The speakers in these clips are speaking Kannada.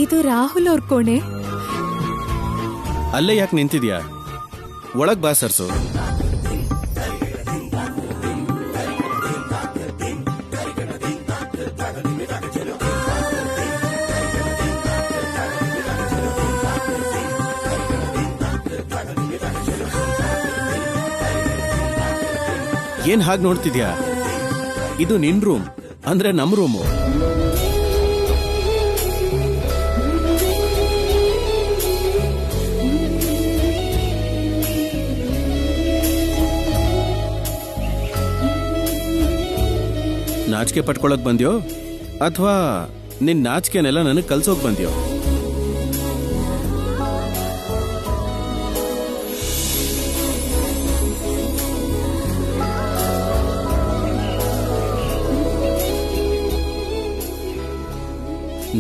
ಇದು ರಾಹುಲ್ ಅವ್ರ ಕೋಣೆ. ಅಲ್ಲೇ ಯಾಕೆ ನಿಂತಿದ್ಯಾ? ಒಳಗ್ ಬಾ ಸರ್ಸು. ಏನ್ ಹಾಗೆ ನೋಡ್ತಿದ್ಯಾ? ಇದು ನಿನ್ ರೂಮ್, ಅಂದ್ರೆ ನಮ್ ರೂಮು. ನಾಚಿಕೆ ಪಟ್ಕೊಳಕ್ ಬಂದ್ಯೋ ಅಥವಾ ನಿನ್ ನಾಚಿಕೆನೆಲ್ಲ ನನಗ್ ಕಲ್ಸೋಕ್ ಬಂದ್ಯೋ?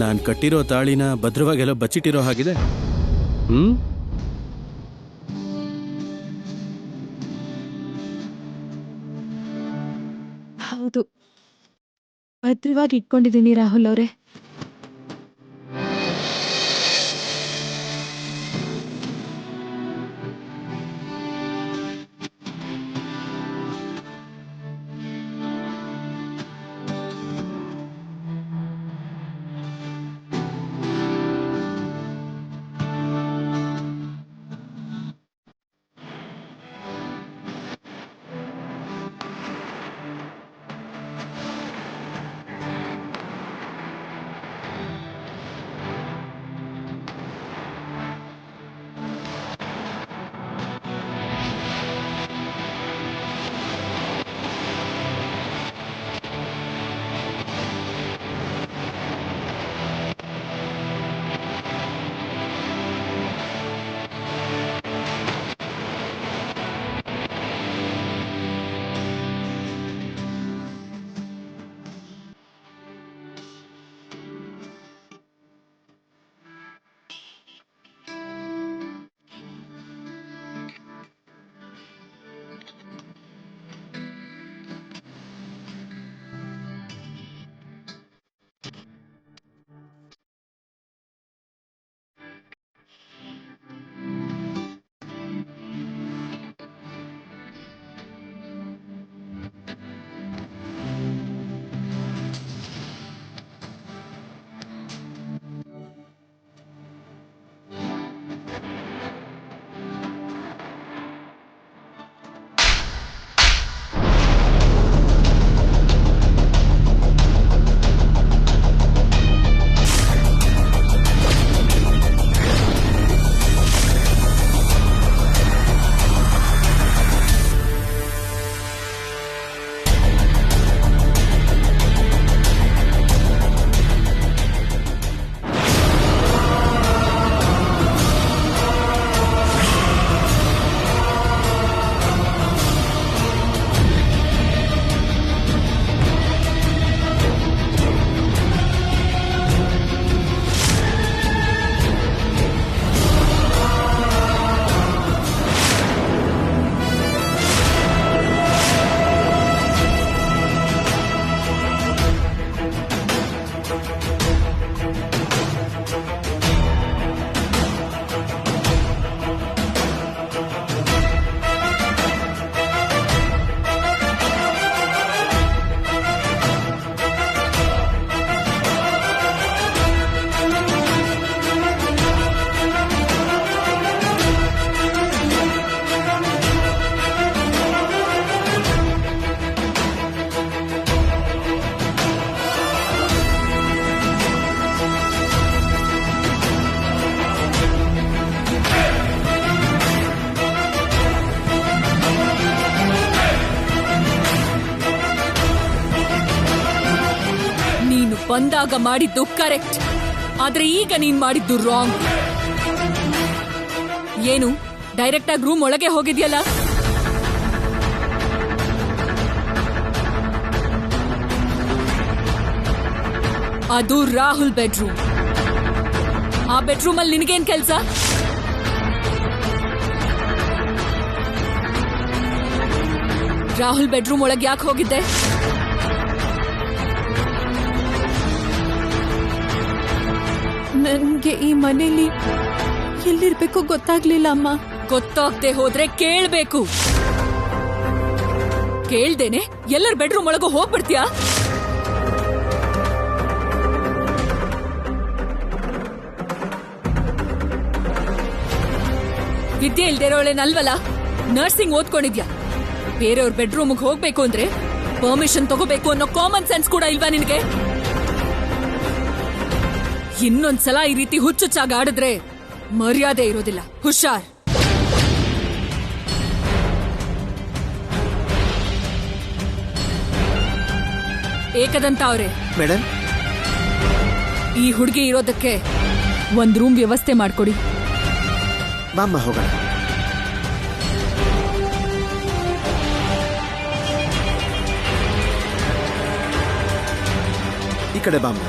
ನಾನ್ ಕಟ್ಟಿರೋ ತಾಳಿನ ಭದ್ರವಾಗೆಲ್ಲ ಬಚ್ಚಿಟ್ಟಿರೋ ಹಾಗಿದೆ. ಹೌದು, ಭದ್ರವಾಗಿ ಇಟ್ಕೊಂಡಿದ್ದೀನಿ ರಾಹುಲ್ ಅವರೇ. ಬಂದಾಗ ಮಾಡಿದ್ದು ಕರೆಕ್ಟ್, ಆದ್ರೆ ಈಗ ನೀನ್ ಮಾಡಿದ್ದು ರಾಂಗ್. ಏನು ಡೈರೆಕ್ಟ್ ಆಗಿ ರೂಮ್ ಒಳಗೆ ಹೋಗಿದ್ಯಲ್ಲ? ಅದು ರಾಹುಲ್ ಬೆಡ್ರೂಮ್. ಆ ಬೆಡ್ರೂಮ್ ಅಲ್ಲಿ ನಿನಗೇನ್ ಕೆಲ್ಸ? ರಾಹುಲ್ ಬೆಡ್ರೂಮ್ ಒಳಗೆ ಯಾಕೆ ಹೋಗಿದ್ದೆ? ನನ್ಗೆ ಈ ಮನೇಲಿ ಎಲ್ಲಿರ್ಬೇಕು ಗೊತ್ತಾಗ್ಲಿಲ್ಲ ಅಮ್ಮ. ಗೊತ್ತಾಗ್ದೆ ಹೋದ್ರೆ ಕೇಳ್ಬೇಕು. ಕೇಳ್ದೇನೆ ಎಲ್ಲರ ಬೆಡ್ರೂಮ್ ಒಳಗೂ ಹೋಗ್ಬಿಡ್ತೀಯಾ? ವಿದ್ಯೆ ಇಲ್ದಿರೋಳೇನಲ್ವಲ್ಲ, ನರ್ಸಿಂಗ್ ಓದ್ಕೊಂಡಿದ್ಯಾ. ಬೇರೆಯವ್ರ ಬೆಡ್ರೂಮ್ಗೆ ಹೋಗ್ಬೇಕು ಅಂದ್ರೆ ಪರ್ಮಿಷನ್ ತಗೋಬೇಕು ಅನ್ನೋ ಕಾಮನ್ ಸೆನ್ಸ್ ಕೂಡ ಇಲ್ವಾ ನಿನಗೆ? ಇನ್ನೊಂದ್ಸಲ ಈ ರೀತಿ ಹುಚ್ಚುಚ್ಚಾಗಿ ಆಡಿದ್ರೆ ಮರ್ಯಾದೆ ಇರೋದಿಲ್ಲ. ಹುಷಾರ್. ಏಕದಂತ ಅವ್ರೆ, ಮೇಡಮ್, ಈ ಹುಡುಗಿ ಇರೋದಕ್ಕೆ ಒಂದ್ ರೂಮ್ ವ್ಯವಸ್ಥೆ ಮಾಡ್ಕೊಡಿ. ಬಾಮ್ಮ ಹೋಗೋಣ. ಈ ಕಡೆ ಬಾಮ್ಮ.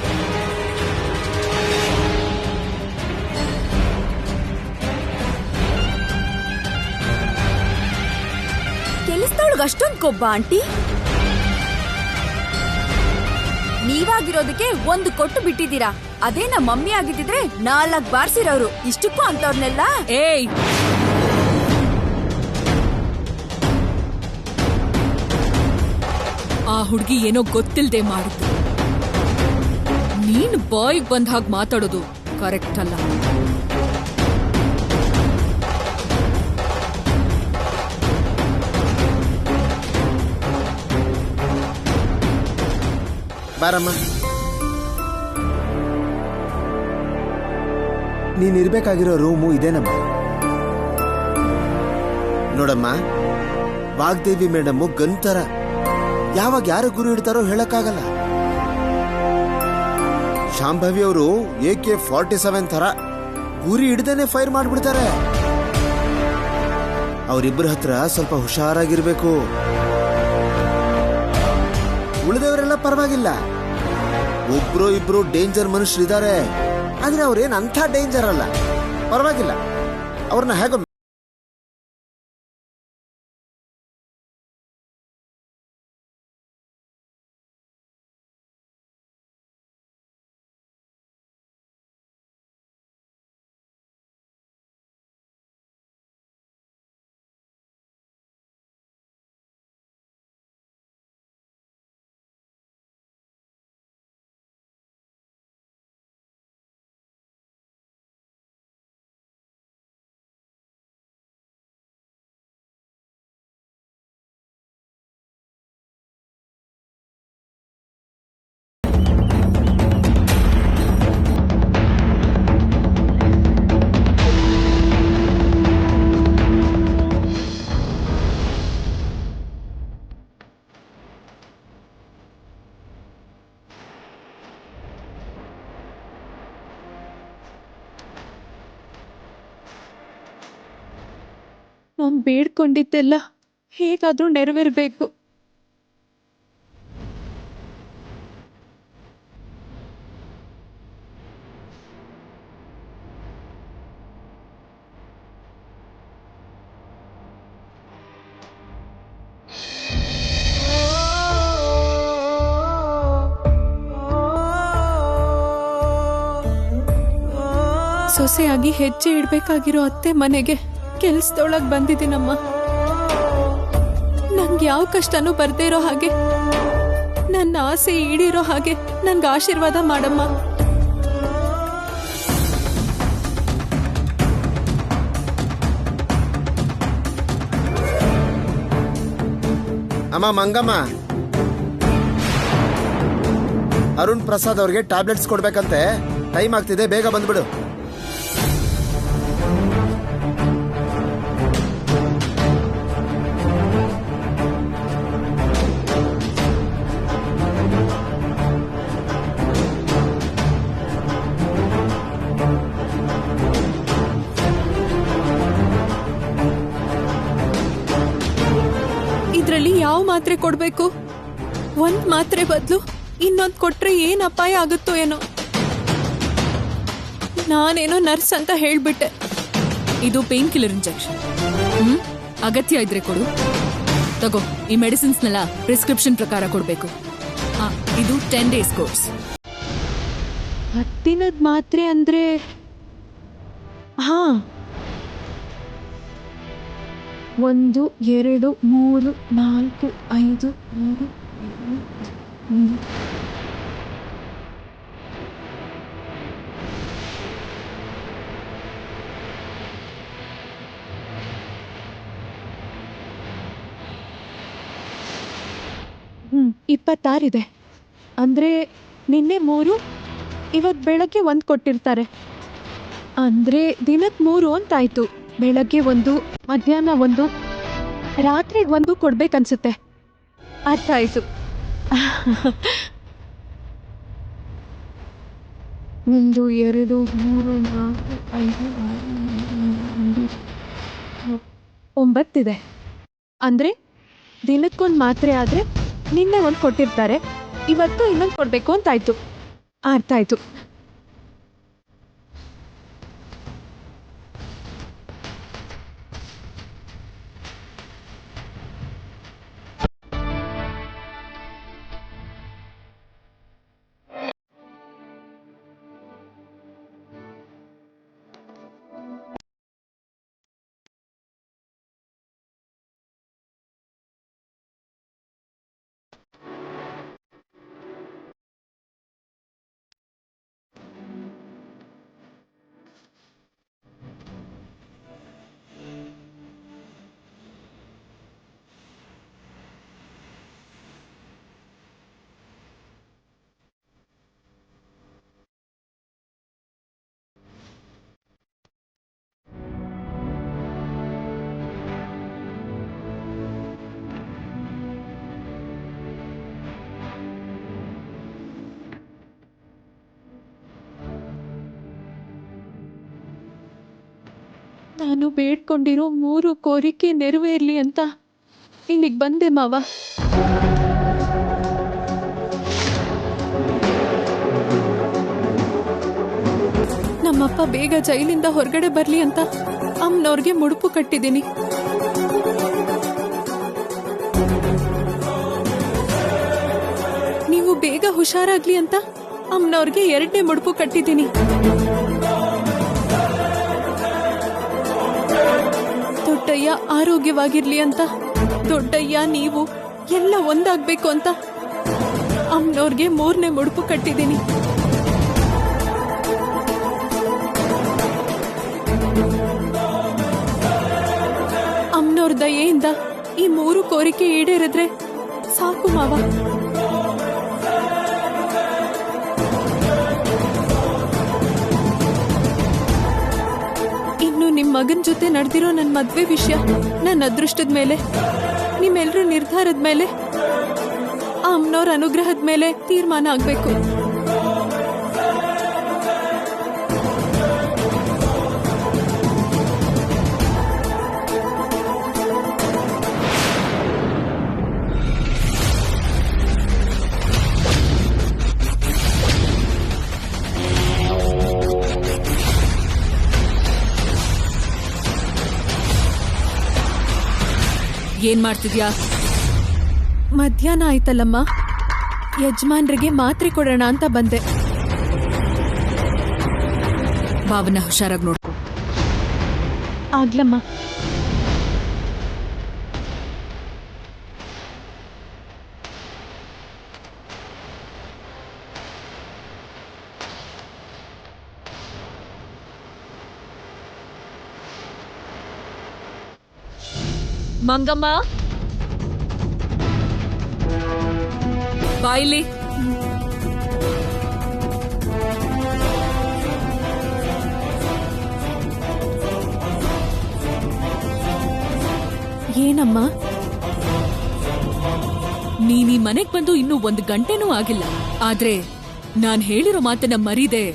ಕೆಲಸದೊಳಗ ಅಷ್ಟೊಂದ್ ಕೊಬ್ಬ ಆಂಟಿ? ನೀವಾಗಿರೋದಕ್ಕೆ ಒಂದು ಕೊಟ್ಟು ಬಿಟ್ಟಿದ್ದೀರಾ. ಅದೇ ನಮ್ಮ ಮಮ್ಮಿ ಆಗಿದ್ದಿದ್ರೆ 4 ಬಾರ್ಸಿರೋರು. ಇಷ್ಟಕ್ಕೂ ಅಂತವ್ರನ್ನೆಲ್ಲ. ಏಯ್, ಆ ಹುಡುಗಿ ಏನೋ ಗೊತ್ತಿಲ್ದೆ ಮಾಡಿದ್ದು. ನೀನ್ ಬಾಯಿಗೆ ಬಂದ ಹಾಗೆ ಮಾತಾಡೋದು ಕರೆಕ್ಟ್ ಅಲ್ಲ. ಬಾರಮ್ಮ. ನೀನಿರ್ಬೇಕಾಗಿರೋ ರೂಮು ಇದೇನಮ್ಮ. ನೋಡಮ್ಮ, ವಾಗ್ದೇವಿ ಮೇಡಮ್ಮು ಗಂತರ. ಯಾವಾಗ ಯಾರು ಗುರು ಇಡ್ತಾರೋ ಹೇಳಕ್ಕಾಗಲ್ಲ. ಶಾಂಭವಿ ಅವರು AK-47 ತರ ಗುರಿ ಹಿಡ್ದೇನೆ ಫೈರ್ ಮಾಡ್ಬಿಡ್ತಾರೆ. ಅವರಿಬ್ಬರ ಹತ್ರ ಸ್ವಲ್ಪ ಹುಷಾರಾಗಿರ್ಬೇಕು. ಉಳಿದವರೆಲ್ಲ ಪರವಾಗಿಲ್ಲ, ಒಬ್ರು ಇಬ್ರು ಡೇಂಜರ್ ಮನುಷ್ಯರಿದ್ದಾರೆ. ಆದ್ರೆ ಅವ್ರೇನ್ ಅಂಥ ಡೇಂಜರ್ ಅಲ್ಲ, ಪರವಾಗಿಲ್ಲ. ಅವ್ರನ್ನ ಹೇಗೋ ನಾನ್ ಬೇಡ್ಕೊಂಡಿದ್ದೆಲ್ಲ ಹೇಗಾದ್ರೂ ನೆರವೇರ್ಬೇಕು. ಸೊಸೆಯಾಗಿ ಹೆಜ್ಜೆ ಇಡ್ಬೇಕಾಗಿರೋ ಅತ್ತೆ ಮನೆಗೆ ಕೆಲ್ಸದೊಳಗ್ ಬಂದಿದ್ದೀನಮ್ಮ. ನಂಗೆ ಯಾವ ಕಷ್ಟನೂ ಬರ್ದೇ ಇರೋ ಹಾಗೆ, ನನ್ನ ಆಸೆ ಈಡೇರೋ ಹಾಗೆ ನನ್ಗೆ ಆಶೀರ್ವಾದ ಮಾಡಮ್ಮ. ಅಮ್ಮ ಮಂಗಮ್ಮ, ಅರುಣ್ ಪ್ರಸಾದ್ ಅವ್ರಿಗೆ ಟ್ಯಾಬ್ಲೆಟ್ಸ್ ಕೊಡ್ಬೇಕಂತೆ. ಟೈಮ್ ಆಗ್ತಿದೆ, ಬೇಗ ಬಂದ್ಬಿಡು. ಇದ್ರಲ್ಲಿ ಯಾವ ಮಾತ್ರೆ ಕೊಡ್ಬೇಕು? ಒಂದ್ ಮಾತ್ರೆ ಬದಲು ಇನ್ನೊಂದ್ ಕೊಟ್ರೆ ಏನ್ ಅಪಾಯ ಆಗುತ್ತೋ ಏನೋ. ನಾನೇನೋ ನರ್ಸ್ ಅಂತ ಹೇಳ್ಬಿಟ್ಟೆ. ಇದು ಪೇನ್ ಕಿಲ್ಲರ್ ಇಂಜೆಕ್ಷನ್. ಅಗತ್ಯ ಇದ್ರೆ ಕೊಡು. ತಗೋ, ಈ ಮೆಡಿಸಿನ್ಸ್ನೆಲ್ಲ ಪ್ರಿಸ್ಕ್ರಿಪ್ಷನ್ ಪ್ರಕಾರ ಕೊಡ್ಬೇಕು. ಇದು 10 days ಕೋರ್ಸ್. ಹತ್ತಿನದ ಮಾತ್ರೆ ಅಂದ್ರೆ ಹಾ 1 2 3 4 5 6 7 26 ಇದೆ. ಅಂದ್ರೆ ನಿನ್ನೆ 3, ಇವತ್ತು ಬೆಳಗ್ಗೆ 1 ಕೊಟ್ಟಿರ್ತಾರೆ. ಅಂದ್ರೆ ದಿನಕ್ಕೆ 3 ಅಂತಾಯ್ತು. ಬೆಳಗ್ಗೆ 1, ಮಧ್ಯಾಹ್ನ 1, ರಾತ್ರಿ 1 ಕೊಡ್ಬೇಕನ್ಸುತ್ತೆ. ಅರ್ಥ ಆಯ್ತು. 1 2 3 4 5 6 9 ಇದೆ. ಅಂದ್ರೆ ದಿನಕ್ಕೊಂದು ಮಾತ್ರೆ ಆದ್ರೆ ನಿನ್ನೆ 1 ಕೊಟ್ಟಿರ್ತಾರೆ, ಇವತ್ತು ಇನ್ನೊಂದು ಕೊಡ್ಬೇಕು ಅಂತಾಯ್ತು. ಅರ್ಥ ಆಯ್ತು. ನಾನು ಬೇಡ್ಕೊಂಡಿರೋ 3 ಕೋರಿಕೆ ನೆರವೇರ್ಲಿ ಅಂತ ಇಲ್ಲಿಗೆ ಬಂದೆ ಮಾವ. ನಮ್ಮಪ್ಪ ಬೇಗ ಜೈಲಿಂದ ಹೊರಗಡೆ ಬರ್ಲಿ ಅಂತ ಅಮ್ಮನವ್ರಿಗೆ ಮುಡುಪು ಕಟ್ಟಿದ್ದೀನಿ. ನೀವು ಬೇಗ ಹುಷಾರಾಗ್ಲಿ ಅಂತ ಅಮ್ಮನವ್ರಿಗೆ 2ನೇ ಮುಡುಪು ಕಟ್ಟಿದ್ದೀನಿ. ದೊಡ್ಡಯ್ಯ ಆರೋಗ್ಯವಾಗಿರ್ಲಿ ಅಂತ, ದೊಡ್ಡಯ್ಯ ನೀವು ಎಲ್ಲ ಒಂದಾಗ್ಬೇಕು ಅಂತ ಅಮ್ಮನವ್ರಿಗೆ 3ನೇ ಮುಡುಪು ಕಟ್ಟಿದ್ದೀನಿ. ಅಮ್ಮನವ್ರ ದಯೆಯಿಂದ ಈ 3 ಕೋರಿಕೆ ಈಡೇರಿದ್ರೆ ಸಾಕು ಮಾವ. ಇನ್ನು ನಿಮ್ ಮಗನ್ ಜೊತೆ ನಡೆದಿರೋ ನನ್ನ ಮದ್ವೆ ವಿಷಯ ನನ್ನ ಅದೃಷ್ಟದ ಮೇಲೆ, ನಿಮ್ಮೆಲ್ರ ನಿರ್ಧಾರದ ಮೇಲೆ, ಆ ಅಮ್ಮನವ್ರ ಅನುಗ್ರಹದ ಮೇಲೆ ತೀರ್ಮಾನ ಆಗ್ಬೇಕು. ಏನ್ ಮಾಡ್ತಿದ್ಯಾ? ಮಧ್ಯಾಹ್ನ ಆಯ್ತಲ್ಲಮ್ಮ, ಯಜಮಾನ್ರಿಗೆ ಮಾತ್ರೆ ಕೊಡೋಣ ಅಂತ ಬಂದೆ. ಬಾವನ್ನ ಹುಷಾರಾಗಿ ನೋಡ್ಕೊ. ಆಗ್ಲಮ್ಮ. ಮಂಗಮ್ಮ ಬಾಯಿಲಿ. ಏನಮ್ಮ? ನೀನ್ ಈ ಮನೆಗ್ ಬಂದು ಇನ್ನೂ 1 ಗಂಟೆನೂ ಆಗಿಲ್ಲ, ಆದ್ರೆ ನಾನ್ ಹೇಳಿರೋ ಮಾತನ್ನ ಮರೀದೆ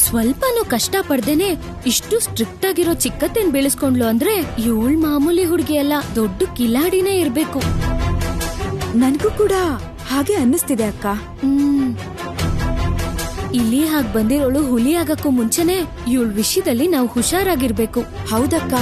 ಸ್ವಲ್ಪನೂ ಕಷ್ಟ ಪಡ್ದೇನೆ ಇಷ್ಟು ಸ್ಟ್ರಿಕ್ಟ್ ಆಗಿರೋ ಚಿಕ್ಕತ್ತೇನ್ ಬೆಳೆಸ್ಕೊಂಡ್ಲು ಅಂದ್ರೆ ಇವಳ್ ಮಾಮೂಲಿ ಹುಡುಗಿ ಅಲ್ಲ, ದೊಡ್ಡ ಕಿಲಾಡಿನೇ ಇರ್ಬೇಕು. ನನ್ಗೂ ಕೂಡ ಹಾಗೆ ಅನ್ನಿಸ್ತಿದೆ ಅಕ್ಕ. ಇಲ್ಲಿ ಹಾಗ್ ಬಂದಿರೋಳು ಹುಲಿ ಆಗಕ್ಕೂ ಮುಂಚೆನೆ ಇವಳ ವಿಷಯದಲ್ಲಿ ನಾವು ಹುಷಾರಾಗಿರ್ಬೇಕು. ಹೌದಕ್ಕ.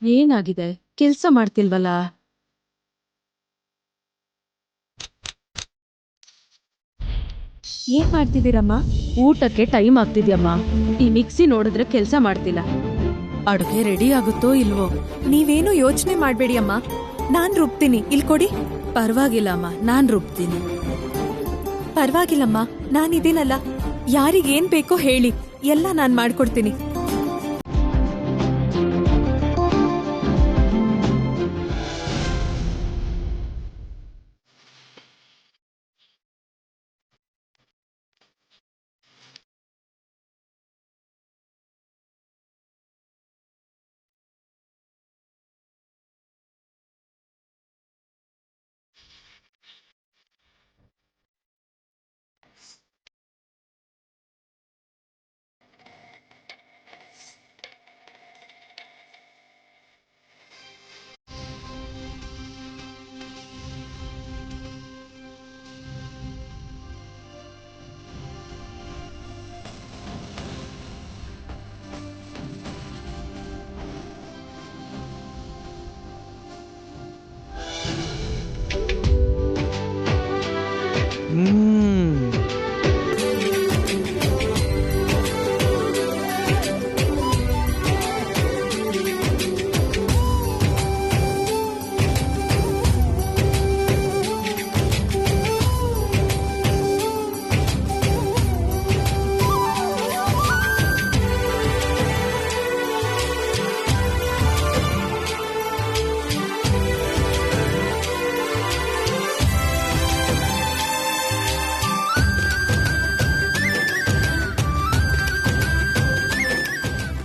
ಏನಾಗಿದೆ? ಕೆಲ್ಸ ಮಾಡ್ತಿಲ್ವಲ್ಲ? ಏನ್ ಮಾಡ್ತಿದ್ದೀರಮ್ಮ? ಊಟಕ್ಕೆ ಟೈಮ್ ಆಗ್ತಿದ್ಯಮ್ಮ. ಈ ಮಿಕ್ಸಿ ನೋಡಿದ್ರೆ ಕೆಲ್ಸ ಮಾಡ್ತಿಲ್ಲ. ಅಡುಗೆ ರೆಡಿ ಆಗುತ್ತೋ ಇಲ್ವೋ? ನೀವೇನು ಯೋಚನೆ ಮಾಡ್ಬೇಡಿ ಅಮ್ಮ, ನಾನ್ ರುಬ್ತೀನಿ. ಇಲ್ ಕೊಡಿ. ಪರವಾಗಿಲ್ಲ ಅಮ್ಮ, ನಾನ್ ರುಬ್ತೀನಿ. ಪರವಾಗಿಲ್ಲಮ್ಮ, ನಾನಿದ್ದೀನಲ್ಲ. ಯಾರಿಗೇನ್ ಬೇಕೋ ಹೇಳಿ, ಎಲ್ಲ ನಾನ್ ಮಾಡ್ಕೊಡ್ತೀನಿ.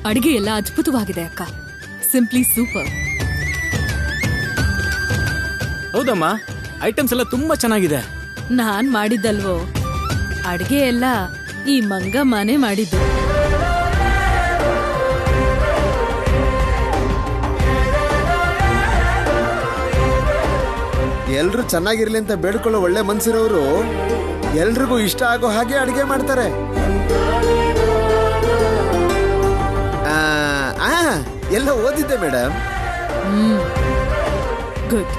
ಅಡಿಗೆ ಎಲ್ಲ ಅದ್ಭುತವಾಗಿದೆ ಅಕ್ಕ. Simply super. ಹೌದಮ್ಮ, ಐಟಮ್ಸ್ ಎಲ್ಲ ತುಂಬಾ ಚೆನ್ನಾಗಿದೆ. ನಾನ್ ಮಾಡಿದ್ದಲ್ವೋ, ಅಡಿಗೆ ಎಲ್ಲ ಈ ಮಂಗಮ್ಮನೇ ಮಾಡಿದ್ದು. ಎಲ್ರು ಚೆನ್ನಾಗಿರ್ಲಿ ಅಂತ ಬೇಡ್ಕೊಳ್ಳೋ ಒಳ್ಳೆ ಮನ್ಸಿರೋರು ಎಲ್ರಿಗೂ ಇಷ್ಟ ಆಗೋ ಹಾಗೆ ಅಡಿಗೆ ಮಾಡ್ತಾರೆ. ಎಲ್ಲ ಓದಿದ್ದೆ ಮೇಡಮ್. ಗುಡ್.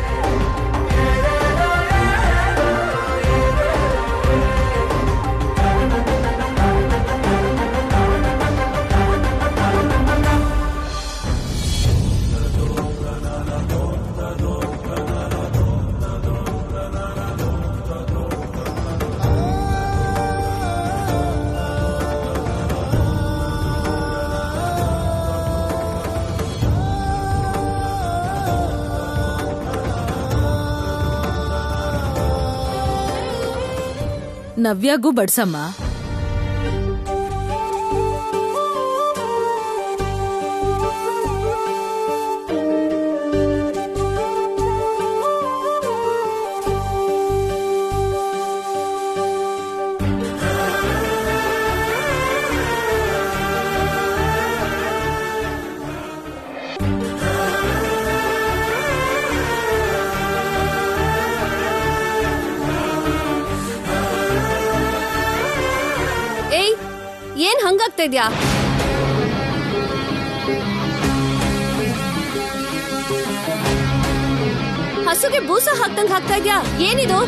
ನವ್ಯಾಗೂ ಬಡ್ಸಮ್ಮ. ಏನ್ ಹಂಗಾಗ್ತಾ ಇದ್ಯಾ? ಹಸುಗೆ ಬೂಸ ಹಾಕ್ದಂಗ್ ಹಾಕ್ತಾ ಇದ್ಯಾ? ಏನಿದು?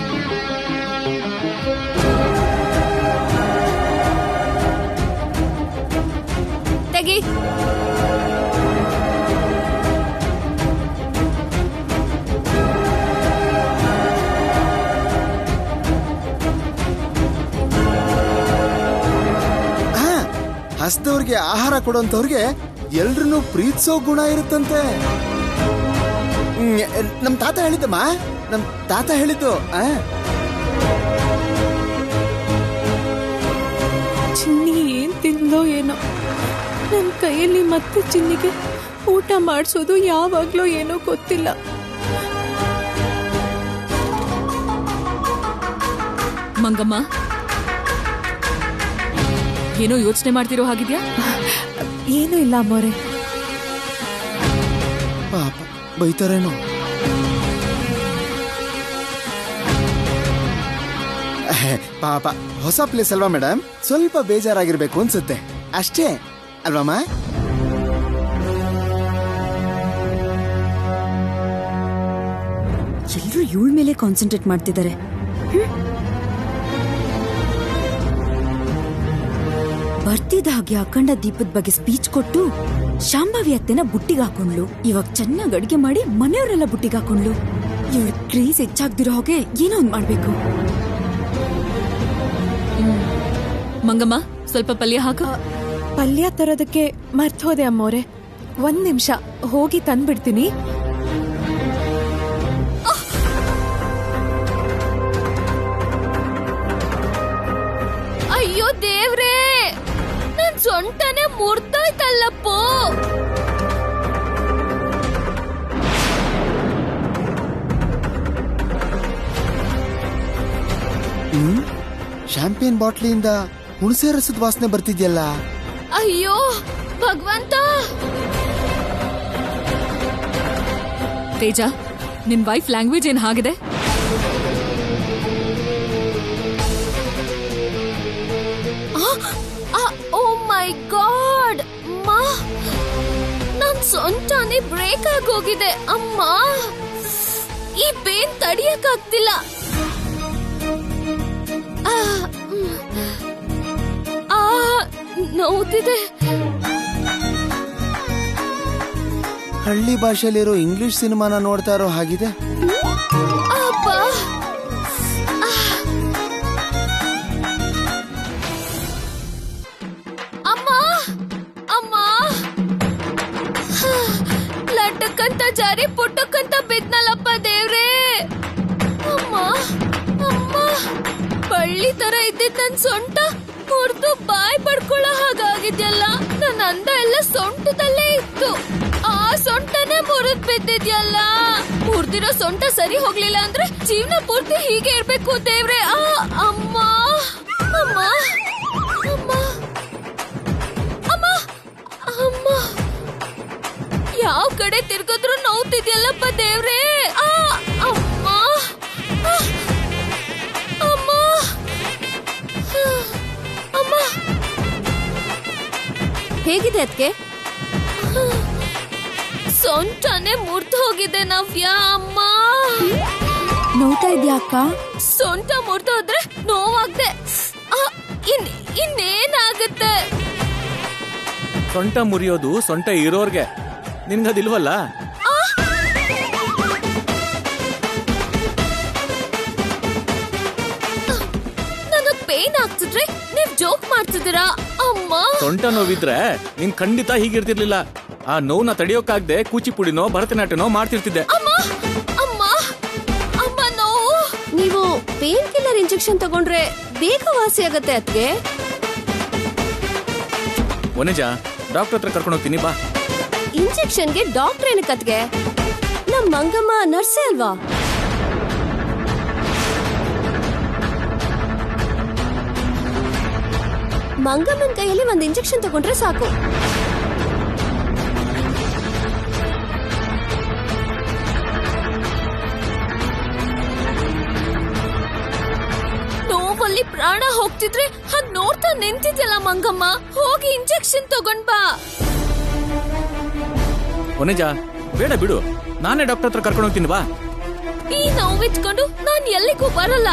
ತೆಗಿ. ಹಸ್ದವ್ರಿಗೆ ಆಹಾರ ಕೊಡೋಂಥವ್ರಿಗೆ ಎಲ್ರನ್ನೂ ಪ್ರೀತಿಸೋ ಗುಣ ಇರುತ್ತಂತೆ. ನಮ್ ತಾತ ಹೇಳಿದ್ದಮ್ಮ, ನಮ್ ತಾತ ಹೇಳಿದ್ದು. ಚಿನ್ನಿ ಏನ್ ತಿಂದ್ಲೋ ಏನೋ, ನನ್ನ ಕೈಯಲ್ಲಿ ಮತ್ತೆ ಚಿನ್ನಿಗೆ ಊಟ ಮಾಡಿಸೋದು ಯಾವಾಗ್ಲೋ ಏನೋ ಗೊತ್ತಿಲ್ಲ. ಮಂಗಮ್ಮ, ಏನೋ ಯೋಚನೆ ಮಾಡ್ತಿರೋ ಹಾಗಿದ್ಯಾ? ಏನೂ ಇಲ್ಲ ಅಮ್ಮೋರೆ. ಪಾಪ ಬೈತಾರೇನೋ. ಪಾಪ ಹೊಸ ಪ್ಲೇಸ್ ಅಲ್ವಾ ಮೇಡಮ್, ಸ್ವಲ್ಪ ಬೇಜಾರಾಗಿರ್ಬೇಕು ಅನ್ಸುತ್ತೆ ಅಷ್ಟೇ ಅಲ್ವಮ್ಮ? ಎಲ್ರೂ ಇವಳ ಮೇಲೆ ಕಾನ್ಸಂಟ್ರೇಟ್ ಮಾಡ್ತಿದ್ದಾರೆ. ಬರ್ತಿದ್ದ ಹಾಗೆ ಅಖಂಡ ದೀಪದ ಬಗ್ಗೆ ಸ್ಪೀಚ್ ಕೊಟ್ಟು ಶಾಂಭವಿ ಅತ್ತೆನ ಬುಟ್ಟಿಗೆ ಹಾಕೊಂಡ್ಲು. ಇವಾಗ ಚೆನ್ನಾಗಿ ಅಡಿಗೆ ಮಾಡಿ ಮನೆಯವರೆಲ್ಲ ಬುಟ್ಟಿಗೆ ಹಾಕೊಂಡ್ಲು. ಇವಳ ಕ್ರೇಜ್ ಹೆಚ್ಚಾಗ್ದಿರೋ ಹಾಗೆ ಏನೋ ಒಂದ್ ಮಾಡ್ಬೇಕು. ಮಂಗಮ್ಮ, ಸ್ವಲ್ಪ ಪಲ್ಯ ಹಾಕ. ಪಲ್ಯ ತರೋದಕ್ಕೆ ಮರ್ತೋದೆ ಅಮ್ಮೋರೆ. 1 ನಿಮಿಷ ಹೋಗಿ ತಂದ್ಬಿಡ್ತೀನಿ. ಅಯ್ಯೋ ದೇವ್ರೇ, ನನ್ ಸೊಂಟನೆ ಮುರ್ದೋಯ್ತಲ್ಲಪ್ಪೋ. ಶ್ಯಾಂಪೇನ್ ಬಾಟ್ಲಿಯಿಂದ ಹುಣಸೆ ರಸದ ವಾಸನೆ ಬರ್ತಿದ್ಯಲ್ಲ. ಅಯ್ಯೋ ಭಗವಂತ. ತೇಜ, ನಿನ್ ವೈಫ್ ಲ್ಯಾಂಗ್ವೇಜ್ ಏನ್ ಹಾಗಿದೆ? ಓ ಮೈ ಗಾಡ್, ನನ್ ಸೊಂಟನೆ ಬ್ರೇಕ್ ಆಗೋಗಿದೆ ಅಮ್ಮ. ಈ ಪೇನ್ ತಡಿಯಕ್ಕಾಗ್ತಿಲ್ಲ. ನೋವುತ್ತಿದೆ. ಹಳ್ಳಿ ಭಾಷೆಯಲ್ಲಿರೋ ಇಂಗ್ಲಿಷ್ ಸಿನಿಮಾನ ನೋಡ್ತಾ ಇರೋ ಹಾಗಿದೆ. ಅಬ್ಬಾ, ಅಮ್ಮ ಅಮ್ಮ, ಲಟ್ಟಕ್ಕಂತ ಜಾರಿ ಪುಟ್ಟಕ್ಕಂತ ಬಿದ್ನಲ್ಲಪ್ಪ ದೇವ್ರೇ. ಅಮ್ಮ ಅಮ್ಮ, ಬಳ್ಳಿ ತರ ಇದ್ದಿದ್ ನನ್ ಸೊಂಟ ಮುರ್ದು ಬಾಯ್ ಪಡ್ಕೊಳ್ಳೋ ಹಾಗಾಗಿದ್ಯಲ್ಲ. ನನ್ನ ಅಂದ ಎಲ್ಲ ಸೊಂಟದಲ್ಲೇ ಇತ್ತು, ಆ ಸೊಂಟನೇ ಮುರಿದ್ ಬಿದ್ದಿದ್ಯಲ್ಲ. ಮುರ್ದಿರೋ ಸೊಂಟ ಸರಿ ಹೋಗ್ಲಿಲ್ಲ ಅಂದ್ರೆ ಜೀವನ ಪೂರ್ತಿ ಹೀಗೆ ಇರ್ಬೇಕು ದೇವ್ರೆ. ಅಮ್ಮ ಅಮ್ಮ ಅಮ್ಮ ಅಮ್ಮ ಅಮ್ಮ, ಯಾವ ಕಡೆ ತಿರ್ಗಿದ್ರು ನೋವ್ತಿದ್ಯಲ್ಲಪ್ಪ ದೇವ್ರೆ. ಅಮ್ಮ ಅಮ್ಮ ಅಮ್ಮ. ಹೇಗಿದೆ ಅದಕ್ಕೆ? ಸೊಂಟನೆ ಮುರ್ದು ಹೋಗಿದೆ ನವ್ಯ. ಅಮ್ಮ, ನೋಡ್ತಾ ಇದ್ಯಾ ಅಕ್ಕ? ಸೊಂಟ ಮುರ್ದೋದ್ರೆ ನೋವಾಗ್ದೆ. ಇನ್ನೇನಾಗುತ್ತೆ? ಸೊಂಟ ಮುರಿಯೋದು ಸೊಂಟ ಇರೋರ್ಗೆ, ನಿನ್ಗದಿಲ್ವಲ್ಲ? ನನಗ್ ಪೇನ್ ಆಗ್ತಿದ್ರೆ ನೀವ್ ಜೋಕ್ ಮಾಡ್ತಿದ್ದೀರಾ ಅಮ್ಮ. ಸೊಂಟ ನೋವಿದ್ರೆ ನೀನ್ ಖಂಡಿತ ಹೀಗಿರ್ತಿರ್ಲಿಲ್ಲ. ಆ ನೋವ್ನ ತಡೆಯೋಕಾಗ್ದೆ ಕೂಚಿಪುಡಿನೋ ಭರತನಾಟ್ಯನೋ ಮಾಡ್ತಿರ್ತಿದ್ದೆ. ಅಮ್ಮ ಅಮ್ಮ ಅಮ್ಮ, ನೋವು. ನೀವು ಪೇನ್ ಕಿಲ್ಲರ್ ಇಂಜೆಕ್ಷನ್ ತಗೊಂಡ್ರೆ ಬೇಗ ವಾಸಿ ಆಗತ್ತೆ ಅದ್ಕೆ. ವನಜ, ಡಾಕ್ಟರ್ ಹತ್ರ ಕರ್ಕೊಂಡು ಹೋಗ್ತೀನಿ ಬಾ. ಇಂಜೆಕ್ಷನ್ಗೆ ಡಾಕ್ಟರ್ ಏನಕ್ಕೆ ಅದ್ಕೆ? ನಮ್ ಮಂಗಮ್ಮ ನರ್ಸೇ ಅಲ್ವಾ? ಮಂಗಮ್ಮನ ಕೈಯಲ್ಲಿ ಒಂದು ಇಂಜೆಕ್ಷನ್ ತಗೊಂಡ್ರೆ ಸಾಕು. ನೋವಲ್ಲಿ ಪ್ರಾಣ ಹೋಗ್ತಿದ್ರೆ ಹಾಗ್ ನೋಡ್ತಾ ನಿಂತಿದ್ಯಲ್ಲ ಮಂಗಮ್ಮ, ಹೋಗಿ ಇಂಜೆಕ್ಷನ್ ತಗೊಂಡ್ ಬಾ. ವನಜ, ಬೇಡ ಬಿಡು, ನಾನೇ ಡಾಕ್ಟರ್ ಹತ್ರ ಕರ್ಕೊಂಡು ಹೋಗ್ತೀನಿ ಬಾ. ಈ ನೋವಿಟ್ಕೊಂಡು ನಾನ್ ಎಲ್ಲಿಗೂ ಬರಲ್ಲ.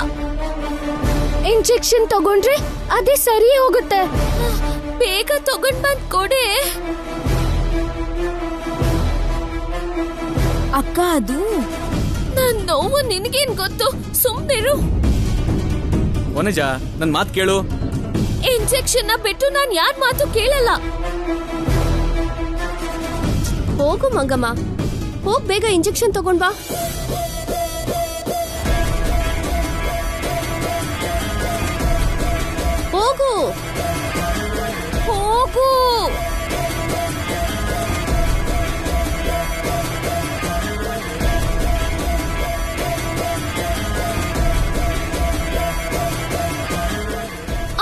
ಇಂಜೆಕ್ಷನ್ ತಗೊಂಡ್ರೆ ಅದೇ ಸರಿ ಹೋಗುತ್ತೆ. ಬೇಗ ತಗೊಂಡ್ ಬಂದ್ ಕೊಡೆ. ಅಕ್ಕ, ಅದು ನನ್ ನೋವು ನಿನ್ಗೇನ್ ಗೊತ್ತು, ಸುಮ್ನಿರು. ವನಜ, ನನ್ ಮಾತ್ ಕೇಳು. ಇಂಜೆಕ್ಷನ್ ಬಿಟ್ಟು ನಾನ್ ಯಾರ್ ಮಾತು ಕೇಳಲ್ಲ. ಹೋಗು ಮಂಗಮ್ಮ, ಹೋಗ್ ಬೇಗ ಇಂಜೆಕ್ಷನ್ ತಗೊಂಡ್ ಬಾ. ಹೋಗು ಹೋಗು.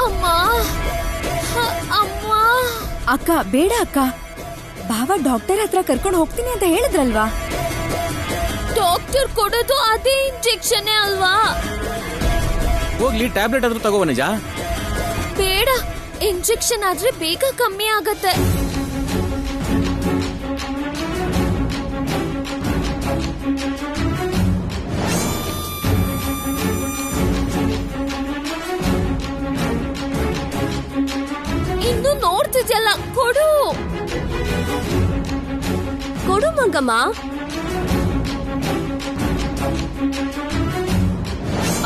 ಅಮ್ಮ ಅಮ್ಮ. ಅಕ್ಕ ಬೇಡ ಅಕ್ಕ, ಬಾವ ಡಾಕ್ಟರ್ ಹತ್ರ ಕರ್ಕೊಂಡು ಹೋಗ್ತೀನಿ ಅಂತ ಹೇಳಿದ್ರಲ್ವಾ. ಡಾಕ್ಟರ್ ಕೊಡೋದು ಅದೇ ಇಂಜೆಕ್ಷನ್ ಅಲ್ವಾ? ಹೋಗ್ಲಿ ಟ್ಯಾಬ್ಲೆಟ್ ಆದ್ರೂ ತಗೋ ವನಜಾ. ಬೇಡ, ಇಂಜೆಕ್ಷನ್ ಆದ್ರೆ ಬೇಗ ಕಮ್ಮಿ ಆಗತ್ತೆ. ಇನ್ನು ನೋಡ್ತಿದ್ಯಲ್ಲ, ಕೊಡು ಕೊಡು ಮಂಗಮ್ಮ.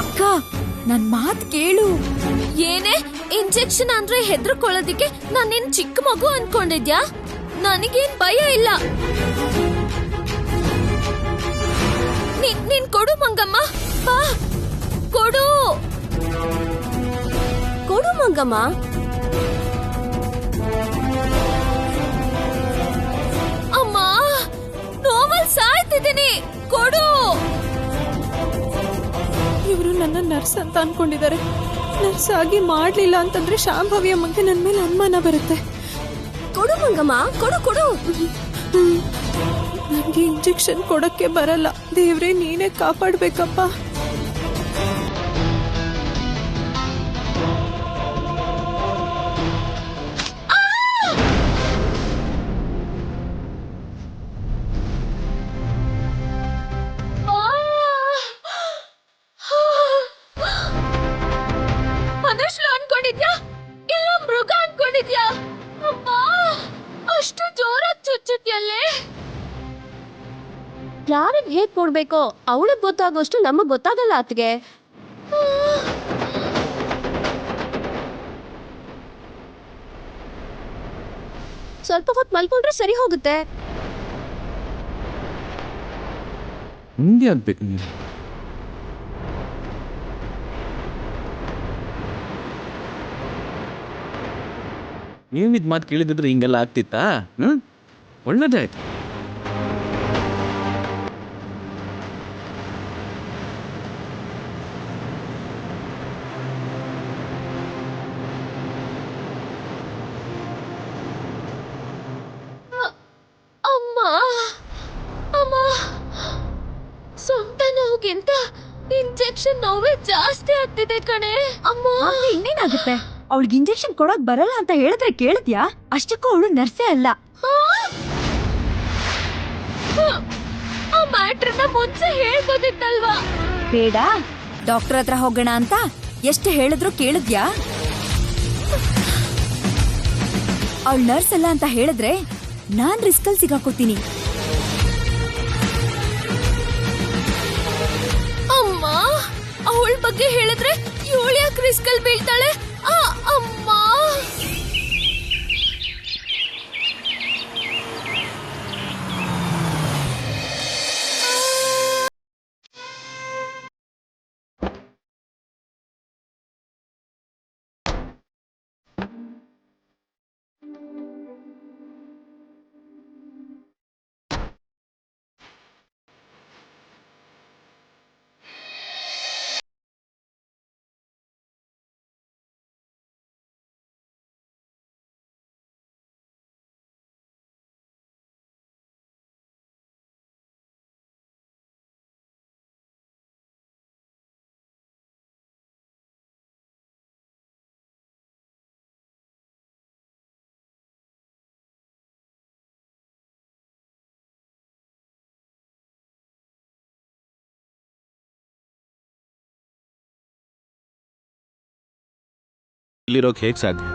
ಅಕ್ಕ ನನ್ ಮಾತ್ ಕೇಳು. ಏನೇ ಇಂಜೆಕ್ಷನ್ ಅಂದ್ರೆ ಹೆದರ್ಕೊಳ್ಳೋದಿಕ್ಕೆ ನಾನೇನ್ ಚಿಕ್ಕ ಮಗು ಅನ್ಕೊಂಡಿದ್ಯಾ? ನನಗೇನ್ ಭಯ ಇಲ್ಲ. ನೀನ್ ಕೊಡು ಮಂಗಮ್ಮ, ಬಾ ಕೊಡು. ಕೊಡು ಮಂಗಮ್ಮ. ಅಮ್ಮ, ನೋವಲ್ ಸಾಯ್ತಿದ್ದೀನಿ, ಕೊಡು. ಇವರು ನನ್ನ ನರ್ಸ್ ಅಂತ ಅನ್ಕೊಂಡಿದ್ದಾರೆ. ನರ್ಸ್ ಆಗಿ ಮಾಡ್ಲಿಲ್ಲ ಅಂತಂದ್ರೆ ಶಾಂಭವಿಯ ಬಗ್ಗೆ ನನ್ನ ಮೇಲೆ ಅನುಮಾನ ಬರುತ್ತೆ. ಕೊಡು ಮಂಗಮ್ಮ, ಕೊಡು ಕೊಡು. ನನಗೆ ಇಂಜೆಕ್ಷನ್ ಕೊಡಕ್ಕೆ ಬರಲ್ಲ. ದೇವ್ರೆ ನೀನೇ ಕಾಪಾಡ್ಬೇಕಪ್ಪ. ಮನುಷ್ಯ ಅನ್ಕೊಂಡಿದ್ಯಾ ಇಲ್ಲ ಮೃಗ ಅನ್ಕೊಂಡಿದ್ಯಾ? ಅಮ್ಮ, ಅಷ್ಟು ಜೋರಾಗಿ ಚುಚ್ಚುತ್ಯಲ್ಲೇ. ಯಾರಿಗ್ ಹೇಗ್ ಕೊಡ್ಬೇಕೋ ಅವಳಿಗೆ ಗೊತ್ತಾಗೋಷ್ಟು ನಮಗ್ ಗೊತ್ತಾಗಲ್ಲ ಅತ್ಗೆ. ಸ್ವಲ್ಪ ಹೊತ್ತು ಮಲ್ಕೊಂಡ್ರೆ ಸರಿ ಹೋಗುತ್ತೆ. ಹಿಂಗೆ ಆಗ್ಬೇಕು ನೀನು. ನೀವಿದ್ ಮಾತು ಕೇಳಿದ್ರೆ ಹಿಂಗೆಲ್ಲ ಆಗ್ತಿತ್ತಾ? ಒಳ್ಳೇದಾಯ್ತು. ಅಮ್ಮ ಅಮ್ಮ, ಸೊಂಟ ನೋವಿಗಿಂತ ಇಂಜೆಕ್ಷನ್ ನೋವೇ ಜಾಸ್ತಿ ಆಗ್ತಿದೆ ಕಣೆ. ಅಮ್ಮ, ಇನ್ನೇನಾಗುತ್ತೆ? ಅವಳಿಗೆ ಇಂಜೆಕ್ಷನ್ ಕೊಡಕ್ ಬರಲ್ಲ ಅಂತ ಹೇಳಿದ್ರೆ ಕೇಳಿದ್ಯಾ? ಅಷ್ಟಕ್ಕೂ ಅವಳು ನರ್ಸೇ ಅಲ್ಲ. ಆ ಮ್ಯಾಟ್ರನ್ನ ಮುಂಚೆ ಹೇಳ್ಬೋದಿತ್ತಲ್ವಾ? ಬೇಡ, ಡಾಕ್ಟರ್ ಹತ್ರ ಹೋಗೋಣ ಅಂತ ಎಷ್ಟು ಹೇಳಿದ್ರು ಕೇಳಿದ್ಯಾ? ಅವಳು ನರ್ಸ್ ಅಲ್ಲ ಅಂತ ಹೇಳಿದ್ರೆ ನಾನ್ ರಿಸ್ಕ್ ಅಲ್ಲಿ ಸಿಗಾಕೋತೀನಿ. ಅಮ್ಮ, ಅವಳ ಬಗ್ಗೆ ಹೇಳಿದ್ರೆ ಇವಳು ಯಾಕೆ ರಿಸ್ಕ್ ಅಲ್ಲಿ ಬೀಳ್ತಾಳೆ? ಅಮ್ಮ, ಇಲ್ಲಿರೋಕೆ ಹೇಗೆ ಸಾಧ್ಯ?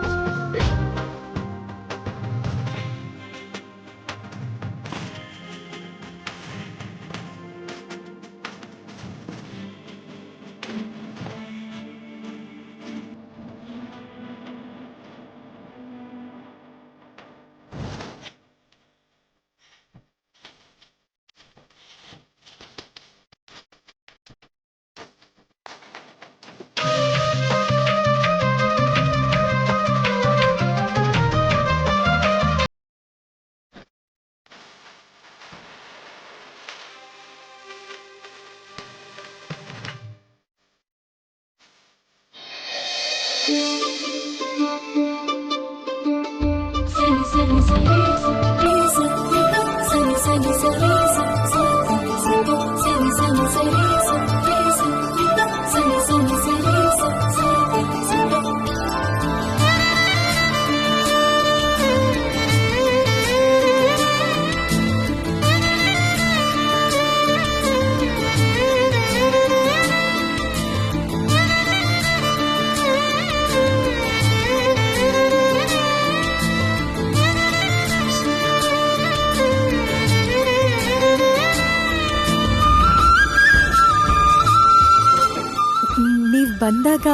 ನೀವ್ ಬಂದಾಗ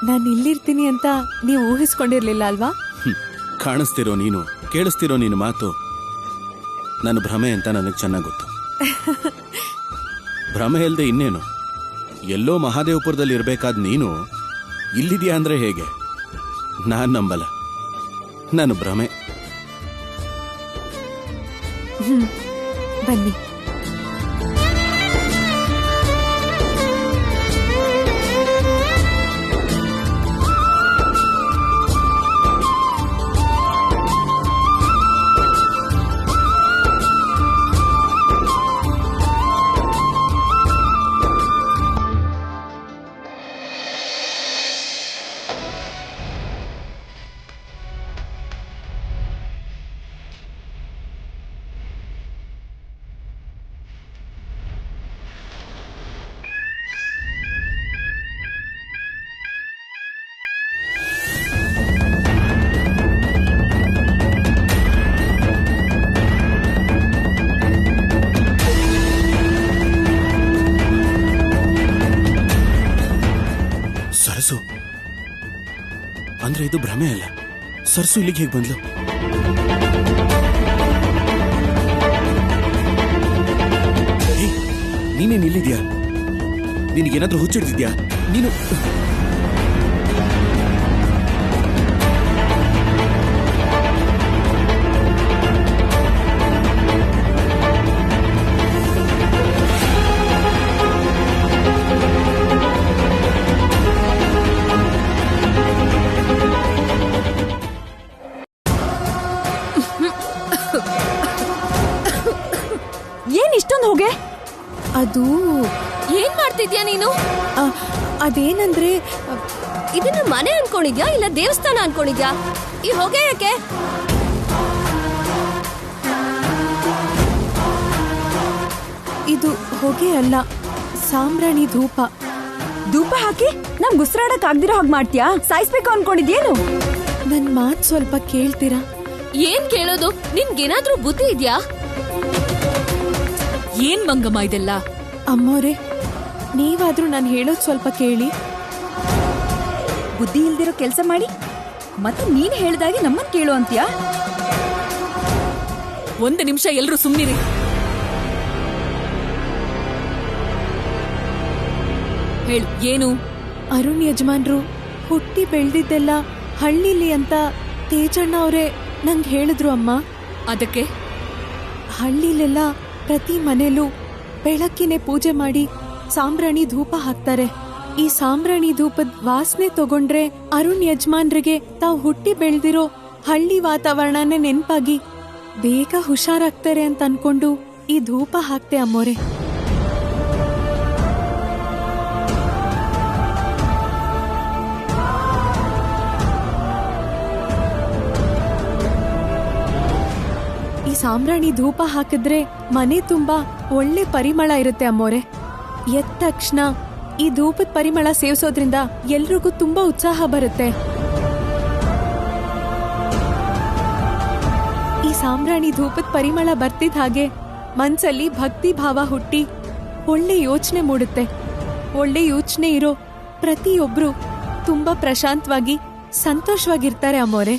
ನಾನು ಇಲ್ಲಿರ್ತೀನಿ ಅಂತ ನೀವು ಊಹಿಸ್ಕೊಂಡಿರ್ಲಿಲ್ಲ ಅಲ್ವಾ? ಕಾಣಿಸ್ತಿರೋ ನೀನು, ಕೇಳಿಸ್ತಿರೋ ನೀನು ಮಾತು ನನ್ನ ಭ್ರಮೆ ಅಂತ ನನಗೆ ಚೆನ್ನಾಗಿ ಗೊತ್ತು. ಭ್ರಮೆ ಇಲ್ಲದೆ ಇನ್ನೇನು? ಎಲ್ಲೋ ಮಹಾದೇವಪುರದಲ್ಲಿ ಇರಬೇಕಾದ ನೀನು ಇಲ್ಲಿದ್ಯಾ ಅಂದ್ರೆ ಹೇಗೆ? ನಾನ್ ನಂಬಲ್ಲ. ನಾನು ಭ್ರಮೆ. ಬನ್ನಿ. ಸರಸು ಅಂದ್ರೆ ಇದು ಭ್ರಮೆ ಅಲ್ಲ. ಸರಸು ಇಲ್ಲಿಗೆ ಹೇಗೆ ಬಂದ್ಲು? ನೀನೇನ್ ಇಲ್ಲಿದ್ಯಾ? ನಿನಗೇನಾದ್ರೂ ಹುಚ್ಚಿಡ್ತಿದ್ಯಾ ನೀನು? ಏನ್ ಇಷ್ಟೊಂದು ಹೋಗೆ? ಅದು ಏನ್ ಮಾಡ್ತಿದ್ಯಾ ನೀನು? ಅದೇನಂದ್ರೆ ಇದನ್ನ ಮನೆ ಅನ್ಕೊಂಡಿದ್ಯಾ ಇಲ್ಲ ದೇವಸ್ಥಾನ ಅನ್ಕೊಂಡಿದ್ಯಾ? ಈ ಹೊಗೆ ಯಾಕೆ? ಇದು ಹೊಗೆ ಅಲ್ಲ, ಸಾಂಬ್ರಾಣಿ ಧೂಪ. ಧೂಪ ಹಾಕಿ ನಮ್ಗೆ ಉಸಿರಾಡಕ್ ಆಗ್ದಿರೋ ಹಾಗೆ ಮಾಡ್ತೀಯಾ? ಸಾಯಿಸ್ಬೇಕು ಅನ್ಕೊಂಡಿದ್ಯೇನು? ನನ್ ಮಾತ್ ಸ್ವಲ್ಪ ಕೇಳ್ತೀರಾ? ಏನ್ ಕೇಳೋದು? ನಿನ್ಗೇನಾದ್ರೂ ಬುದ್ಧಿ ಇದ್ಯಾ? ಏನ್ ಮಂಗಮ್ಮ ಇದೆಲ್ಲ? ಅಮ್ಮೋರೆ, ನೀವಾದ್ರೂ ನಾನು ಹೇಳೋದ್ ಸ್ವಲ್ಪ ಕೇಳಿ. ಬುದ್ಧಿ ಇಲ್ದಿರೋ ಕೆಲಸ ಮಾಡಿ ಮತ್ತೆ ನೀನ್ ಹೇಳ್ದಾಗೆ ನಮ್ಮನ್ ಕೇಳು ಅಂತೀಯಾ? ಒಂದು ನಿಮಿಷ ಎಲ್ರೂ ಸುಮ್ಮನಿರಿ. ಹೇಳು, ಏನು? ಅರುಣ್ ಯಜಮಾನ್ರು ಹುಟ್ಟಿ ಬೆಳ್ದಿದ್ದೆಲ್ಲ ಹಳ್ಳಿಲಿ ಅಂತ ತೇಜಣ್ಣ ಅವರೇ ನಂಗೆ ಹೇಳಿದ್ರು ಅಮ್ಮ. ಅದಕ್ಕೆ ಹಳ್ಳಿಲೆಲ್ಲ ಪ್ರತಿ ಮನೇಲೂ ಬೆಳಕಿನೇ ಪೂಜೆ ಮಾಡಿ ಸಾಂಬ್ರಾಣಿ ಧೂಪ ಹಾಕ್ತಾರೆ. ಈ ಸಾಂಬ್ರಾಣಿ ಧೂಪದ ವಾಸನೆ ತಗೊಂಡ್ರೆ ಅರುಣ್ ಯಜಮಾನ್ರಿಗೆ ತಾವು ಹುಟ್ಟಿ ಬೆಳ್ದಿರೋ ಹಳ್ಳಿ ವಾತಾವರಣನೇ ನೆನ್ಪಾಗಿ ಬೇಗ ಹುಷಾರಾಗ್ತಾರೆ ಅಂತ ಅನ್ಕೊಂಡು ಈ ಧೂಪ ಹಾಕ್ತೆ ಅಮ್ಮೋರೆ. ಈ ಸಾಂಬ್ರಾಣಿ ಧೂಪ ಹಾಕಿದ್ರೆ ಮನೆ ತುಂಬಾ ಒಳ್ಳೆ ಪರಿಮಳ ಇರುತ್ತೆ ಅಮ್ಮೋರೆ. ಎದ್ದ ತಕ್ಷಣ ಈ ಧೂಪದ ಪರಿಮಳ ಸೇವಿಸೋದ್ರಿಂದ ಎಲ್ರಿಗೂ ತುಂಬಾ ಉತ್ಸಾಹ ಬರುತ್ತೆ. ಈ ಸಾಂಬ್ರಾಣಿ ಧೂಪದ ಪರಿಮಳ ಬರ್ತಿದ್ದ ಹಾಗೆ ಮನ್ಸಲ್ಲಿ ಭಕ್ತಿ ಭಾವ ಹುಟ್ಟಿ ಒಳ್ಳೆ ಯೋಚನೆ ಮೂಡುತ್ತೆ. ಒಳ್ಳೆ ಯೋಚನೆ ಇರೋ ಪ್ರತಿಯೊಬ್ರು ತುಂಬಾ ಪ್ರಶಾಂತವಾಗಿ ಸಂತೋಷವಾಗಿರ್ತಾರೆ ಅಮ್ಮೋರೆ.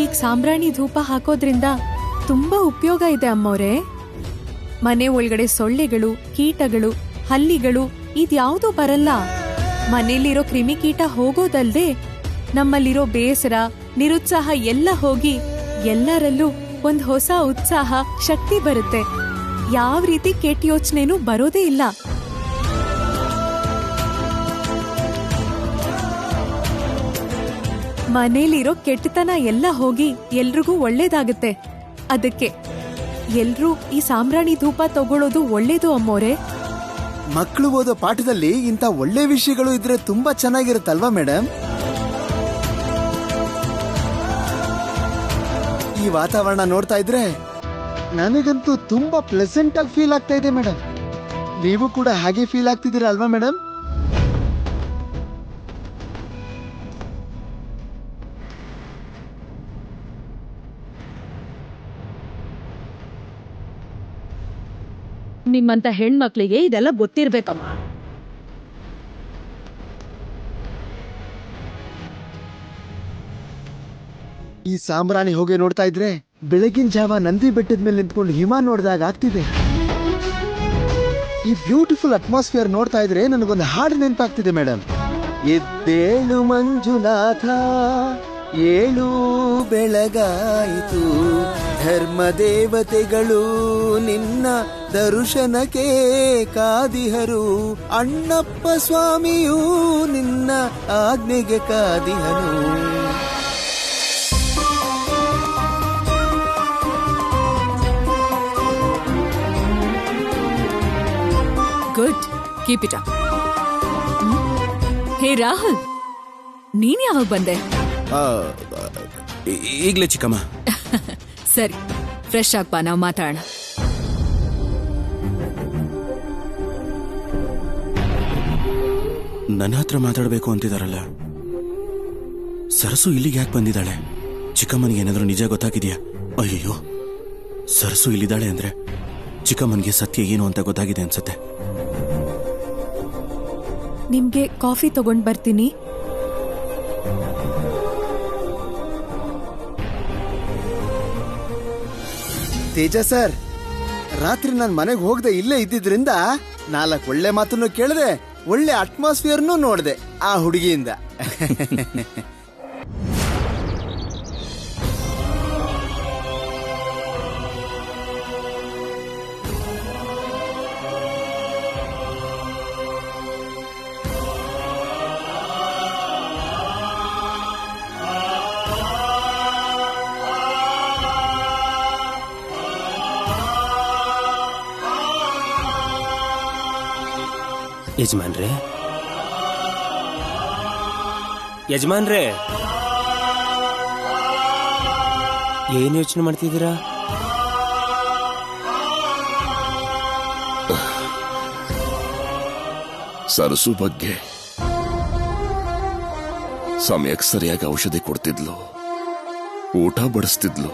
ಈಗ ಸಾಂಬ್ರಾಣಿ ಧೂಪ ಹಾಕೋದ್ರಿಂದ ತುಂಬಾ ಉಪಯೋಗ ಇದೆ ಅಮ್ಮೋರೆ. ಮನೆ ಒಳಗಡೆ ಸೊಳ್ಳೆಗಳು, ಕೀಟಗಳು, ಹಲ್ಲಿಗಳು ಇದ್ಯಾವುದೂ ಬರಲ್ಲ. ಮನೆಯಲ್ಲಿರೋ ಕ್ರಿಮಿಕೀಟ ಹೋಗೋದಲ್ದೆ ನಮ್ಮಲ್ಲಿರೋ ಬೇಸರ, ನಿರುತ್ಸಾಹ ಎಲ್ಲ ಹೋಗಿ ಎಲ್ಲರಲ್ಲೂ ಒಂದ್ ಹೊಸ ಉತ್ಸಾಹ, ಶಕ್ತಿ ಬರುತ್ತೆ. ಯಾವ ರೀತಿ ಕೆಟ್ಟ ಯೋಚನೆನೂ ಬರೋದೇ ಇಲ್ಲ. ಮನೇಲಿರೋ ಕೆಟ್ಟತನ ಎಲ್ಲ ಹೋಗಿ ಎಲ್ರಿಗೂ ಒಳ್ಳೇದಾಗುತ್ತೆ. ಅದಕ್ಕೆ ಎಲ್ರೂ ಈ ಸಾಂಬ್ರಾಣಿ ಧೂಪ ತಗೊಳ್ಳೋದು ಒಳ್ಳೇದು ಅಮ್ಮೋರೆ. ಮಕ್ಕಳು ಓದೋ ಪಾಠದಲ್ಲಿ ಇಂಥ ಒಳ್ಳೆ ವಿಷಯಗಳು ಇದ್ರೆ ತುಂಬಾ ಚೆನ್ನಾಗಿರುತ್ತಲ್ವಾ ಮೇಡಮ್? ಈ ವಾತಾವರಣ ನೋಡ್ತಾ ಇದ್ರೆ ನನಗಂತೂ ತುಂಬಾ ಪ್ಲೆಸೆಂಟ್ ಆಗಿ ಫೀಲ್ ಆಗ್ತಾ ಇದೆ ಮೇಡಮ್. ನೀವು ಕೂಡ ಹಾಗೆ ಫೀಲ್ ಆಗ್ತಿದ್ದೀರಾ ಅಲ್ವಾ ಮೇಡಮ್? ನಿಮ್ಮಂತ ಹೆಣ್ಮಕ್ಳಿಗೆ ಇದೆಲ್ಲ ಗೊತ್ತಿರ್ಬೇಕಮ್ಮ. ಈ ಸಾಂಬ್ರಾಣಿ ಹೋಗಿ ನೋಡ್ತಾ ಇದ್ರೆ ಬೆಳಗಿನ ಜಾವ ನಂದಿ ಬೆಟ್ಟದ ಮೇಲೆ ನಿಂತ್ಕೊಂಡು ಹಿಮ ನೋಡಿದಾಗ ಆಗ್ತಿದೆ. ಈ ಬ್ಯೂಟಿಫುಲ್ ಅಟ್ಮಾಸ್ಫಿಯರ್ ನೋಡ್ತಾ ಇದ್ರೆ ನನಗೊಂದು ಹಾಡು ನೆನಪಾಗ್ತಿದೆ ಮೇಡಮ್. ಎದ್ದೇಳು ಮಂಜುನಾಥ, ಏಳು ಬೆಳಗಾಯಿತು, ಧರ್ಮ ದೇವತೆಗಳು ನಿನ್ನ ದರ್ಶನಕ್ಕೆ ಕಾದಿಹರು, ಅಣ್ಣಪ್ಪ ಸ್ವಾಮಿಯೂ ನಿನ್ನ ಆಜ್ಞೆಗೆ ಕಾದಿಹರು. Good, keep it up. Hey Rahul, ನೀನ್ ಯಾವಾಗ ಬಂದೆ? ಈಗ್ಲೇ ಚಿಕ್ಕಮ್ಮ. ಸರಿ, ಫ್ರೆಶ್ ಆಗ್ಬಾ, ನಾವು ಮಾತಾಡೋಣ. ನನ್ನ ಹತ್ರ ಮಾತಾಡಬೇಕು ಅಂತಿದಾರಲ್ಲ, ಸರಸು ಇಲ್ಲಿಗೆ ಯಾಕೆ ಬಂದಿದ್ದಾಳೆ? ಚಿಕ್ಕಮ್ಮನಿಗೆ ಏನಾದ್ರೂ ನಿಜ ಗೊತ್ತಾಗಿದ್ಯಾ? ಅಯ್ಯಯ್ಯೋ, ಸರಸು ಇಲ್ಲಿದ್ದಾಳೆ ಅಂದ್ರೆ ಚಿಕ್ಕಮ್ಮನಿಗೆ ಸತ್ಯ ಏನು ಅಂತ ಗೊತ್ತಾಗಿದೆ ಅನ್ಸತ್ತೆ. ನಿಮ್ಗೆ ಕಾಫಿ ತಗೊಂಡ್ ಬರ್ತೀನಿ. ತೇಜ ಸರ್, ರಾತ್ರಿ ನಾನು ಮನೆಗೆ ಹೋಗದೆ ಇಲ್ಲೇ ಇದ್ದಿದ್ರಿಂದ 4 ಒಳ್ಳೆ ಮಾತನ್ನು ಕೇಳಿದೆ, ಒಳ್ಳೆ ಅಟ್ಮಾಸ್ಫಿಯರ್ನು ನೋಡಿದೆ ಆ ಹುಡುಗಿಯಿಂದ. ಯಜಮಾನ್ರೆ, ಯಜಮಾನ್ರೆ, ಏನ್ ಯೋಚನೆ ಮಾಡ್ತಿದ್ದೀರಾ? ಸರಸು ಬಗ್ಗೆ ಸಮಯಕ್ಕೆ ಸರಿಯಾಗಿ ಔಷಧಿ ಕೊಡ್ತಿದ್ಲು, ಊಟ ಬಡಿಸ್ತಿದ್ಲು,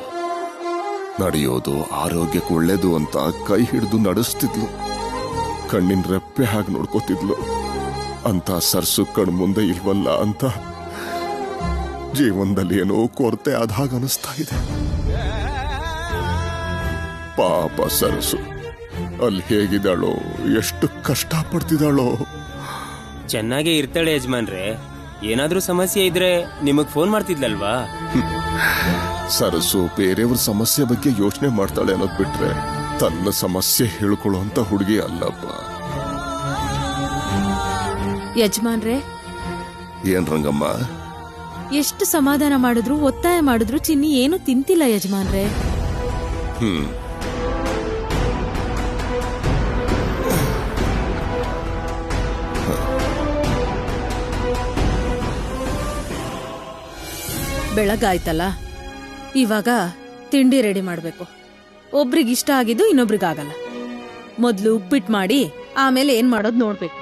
ನಡೆಯೋದು ಆರೋಗ್ಯಕ್ಕೆ ಒಳ್ಳೇದು ಅಂತ ಕೈ ಹಿಡಿದು ನಡೆಸ್ತಿದ್ಲು, ಕಣ್ಣಿನ ರೆಪ್ಪೆ ಹಾಗೆ ನೋಡ್ಕೋತಿದ್ಲು. ಅಂತ ಸರ್ಸು ಕಣ್ ಮುಂದೆ ಇಲ್ವಲ್ಲ ಅಂತ ಜೀವನದಲ್ಲಿ ಏನೋ ಕೊರತೆ ಆದ ಹಾಗೆ ಅನಿಸ್ತಾ ಇದೆ. ಪಾಪ ಸರಸು ಅಲ್ಲಿ ಹೇಗಿದ್ದಾಳೋ, ಎಷ್ಟು ಕಷ್ಟ ಪಡ್ತಿದ್ದಾಳೋ. ಚೆನ್ನಾಗೇ ಇರ್ತಾಳೆ ಯಜಮಾನ್ರೆ. ಏನಾದ್ರೂ ಸಮಸ್ಯೆ ಇದ್ರೆ ನಿಮಗ್ ಫೋನ್ ಮಾಡ್ತಿದ್ಲಲ್ವಾ? ಸರಸು ಬೇರೆಯವ್ರ ಸಮಸ್ಯೆ ಬಗ್ಗೆ ಯೋಚನೆ ಮಾಡ್ತಾಳೆ ಅನ್ನೋದ್ ಬಿಟ್ರೆ ತನ್ನ ಸಮಸ್ಯೆ ಹೇಳ್ಕೊಳ್ಳುವಂತ ಹುಡುಗಿ ಅಲ್ಲಪ್ಪ. ಯಜಮಾನ್ರೆ, ಏನ್ ರಂಗಮ್ಮ? ಎಷ್ಟು ಸಮಾಧಾನ ಮಾಡಿದ್ರು ಒತ್ತಾಯ ಮಾಡಿದ್ರು ಚಿನ್ನಿ ಏನು ತಿಂತಿಲ್ಲ ಯಜಮಾನ್ರೆ. ಬೆಳಗಾಯ್ತಲ್ಲ, ಇವಾಗ ತಿಂಡಿ ರೆಡಿ ಮಾಡ್ಬೇಕು. ಒಬ್ರಿಗೆ ಇಷ್ಟ ಆಗಿದ್ದು ಇನ್ನೊಬ್ರಿಗಾಗಲ್ಲ. ಮೊದ್ಲು ಉಪ್ಪಿಟ್ಟು ಮಾಡಿ ಆಮೇಲೆ ಏನ್ ಮಾಡೋದು ನೋಡ್ಬೇಕು.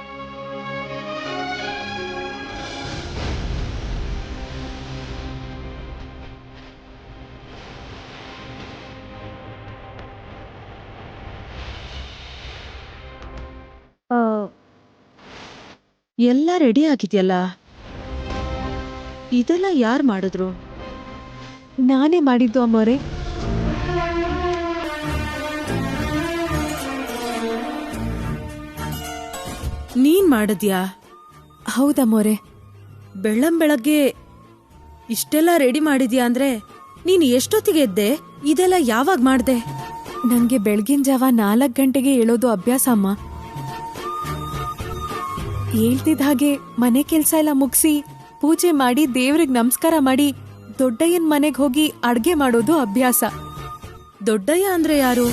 ಎಲ್ಲ ರೆಡಿ ಆಗಿದ್ಯಲ್ಲ, ಇದೆಲ್ಲ ಯಾರು ಮಾಡಿದ್ರು? ನಾನೇ ಮಾಡಿದ್ದು ಅಮ್ಮೋರೆ. ನೀನ್ ಮಾಡಿದ್ಯಾ? ಹೌದಮ್ಮೋರೆ. ಬೆಳ್ಳಂಬೆಳಗ್ಗೆ ಇಷ್ಟೆಲ್ಲ ರೆಡಿ ಮಾಡಿದ್ಯಾ ಅಂದ್ರೆ ನೀನ್ ಎಷ್ಟೊತ್ತಿಗೆ ಎದ್ದೆ? ಇದೆಲ್ಲ ಯಾವಾಗ ಮಾಡ್ದೆ? ನಂಗೆ ಬೆಳಗಿನ ಜಾವ 4 ಗಂಟೆಗೆ ಏಳೋದು ಅಭ್ಯಾಸ ಅಮ್ಮ. ಹೇಳ್ತಿದ್ದ ಹಾಗೆ ಮನೆ ಕೆಲ್ಸ ಎಲ್ಲ ಮುಗಿಸಿ ಪೂಜೆ ಮಾಡಿ ದೇವ್ರಿಗೆ ನಮಸ್ಕಾರ ಮಾಡಿ ದೊಡ್ಡಯ್ಯನ್ ಮನೆಗೆ ಹೋಗಿ ಅಡ್ಗೆ ಮಾಡೋದು ಅಭ್ಯಾಸ. ದೊಡ್ಡಯ್ಯ ಅಂದ್ರೆ ಯಾರು?